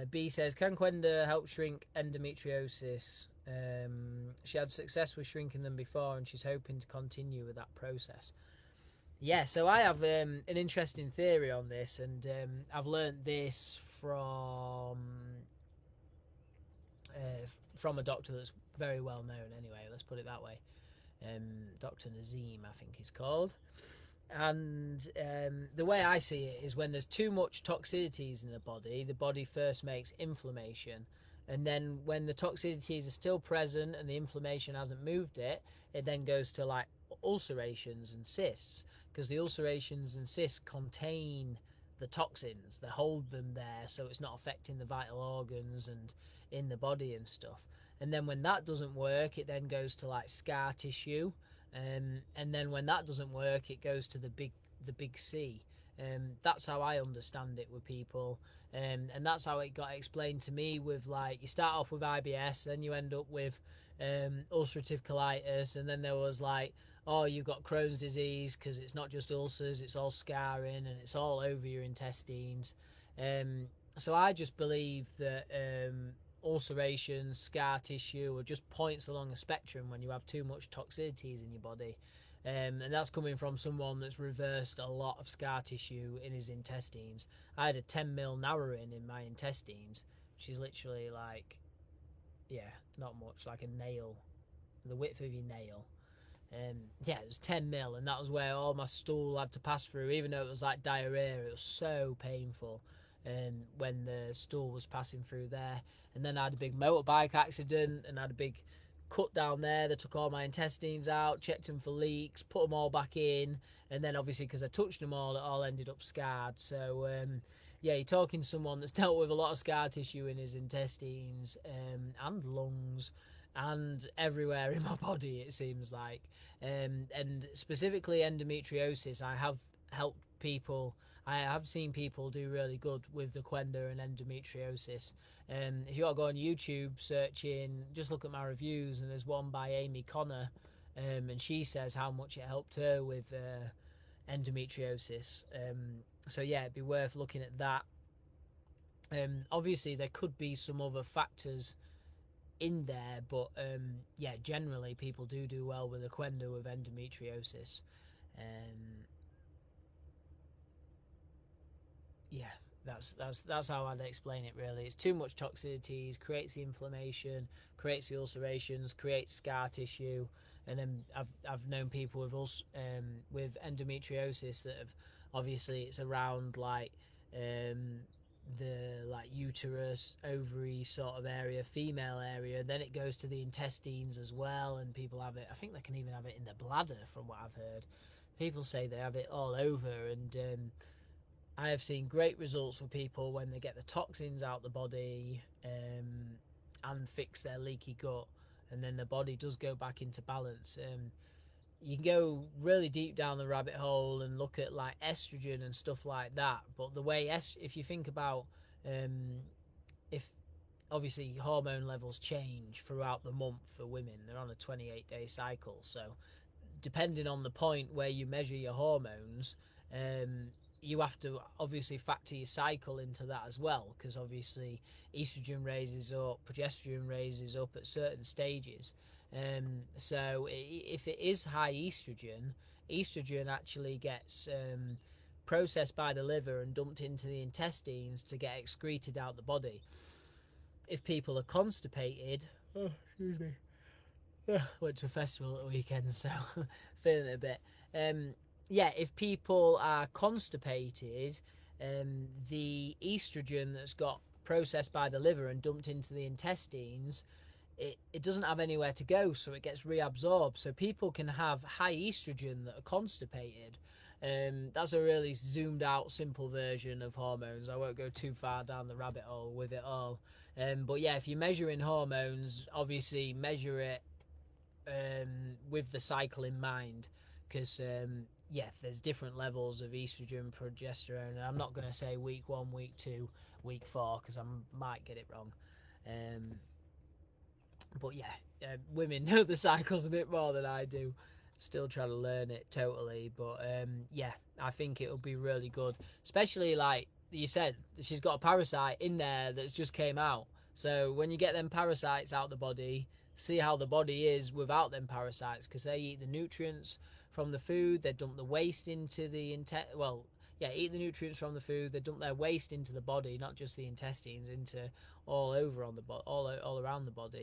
B says, can Qenda help shrink endometriosis? She had success with shrinking them before and she's hoping to continue with that process. Yeah, so I have an interesting theory on this, and I've learnt this from a doctor that's very well known anyway, let's put it that way. Dr. Nazim, I think he's called. And the way I see it is when there's too much toxicities in the body first makes inflammation. And then when the toxicities are still present and the inflammation hasn't moved it, it then goes to like ulcerations and cysts, because the ulcerations and cysts contain the toxins. They hold them there so it's not affecting the vital organs and in the body and stuff. And then when that doesn't work, it then goes to like scar tissue. And then when that doesn't work, it goes to the big C. That's how I understand it with people. And that's how it got explained to me with, like, you start off with IBS, then you end up with ulcerative colitis, and then there was like, oh, you've got Crohn's disease because it's not just ulcers, it's all scarring and it's all over your intestines. So I just believe that ulcerations, scar tissue are just points along a spectrum when you have too much toxicities in your body. And that's coming from someone that's reversed a lot of scar tissue in his intestines. I had a 10 mil narrowing in my intestines, which is literally like, yeah, not much, like a nail, the width of your nail. Yeah, it was 10 mil, and that was where all my stool had to pass through, even though it was like diarrhea. It was so painful when the stool was passing through there. And then I had a big motorbike accident and I had a big cut down there. They took all my intestines out, checked them for leaks, put them all back in, and then obviously because I touched them all, it all ended up scarred. So yeah, you're talking to someone that's dealt with a lot of scar tissue in his intestines and lungs and everywhere in my body, it seems like. And specifically endometriosis, I have helped people. I have seen people do really good with the Qenda and endometriosis. If you want to go on YouTube, searching, just look at my reviews, and there's one by Amy Connor, and she says how much it helped her with endometriosis. So yeah, it'd be worth looking at that. Obviously, there could be some other factors in there, but yeah, generally people do well with the Qenda with endometriosis. Yeah, that's how I'd explain it really. It's too much toxicities, creates the inflammation, creates the ulcerations, creates scar tissue, and then I've known people with endometriosis that have, obviously it's around like the like uterus, ovary sort of area, female area, then it goes to the intestines as well, and people have it, I think they can even have it in the bladder from what I've heard. People say they have it all over, and I have seen great results for people when they get the toxins out the body and fix their leaky gut, and then the body does go back into balance. You can go really deep down the rabbit hole and look at like estrogen and stuff like that, but the way if you think about if obviously hormone levels change throughout the month for women, they're on a 28-day cycle, so depending on the point where you measure your hormones, you have to obviously factor your cycle into that as well, because obviously estrogen raises up, progesterone raises up at certain stages. So if it is high estrogen actually gets processed by the liver and dumped into the intestines to get excreted out the body. If people are constipated, oh, excuse me, went to a festival at the weekend, so feeling it a bit. Yeah, if people are constipated, the estrogen that's got processed by the liver and dumped into the intestines, it doesn't have anywhere to go, so it gets reabsorbed. So people can have high estrogen that are constipated. That's a really zoomed out, simple version of hormones. I won't go too far down the rabbit hole with it all. But yeah, if you're measuring hormones, obviously measure it with the cycle in mind, because yeah, there's different levels of estrogen, progesterone, and I'm not going to say week 1, week 2, week 4, because I might get it wrong. But yeah, women know the cycles a bit more than I do. Still trying to learn it totally, but yeah, I think it'll be really good, especially like you said she's got a parasite in there that's just came out. So when you get them parasites out the body, see how the body is without them parasites, because they eat the nutrients from the food, they dump the waste into the eat the nutrients from the food, they dump their waste into the body, not just the intestines, into all over on the all around the body.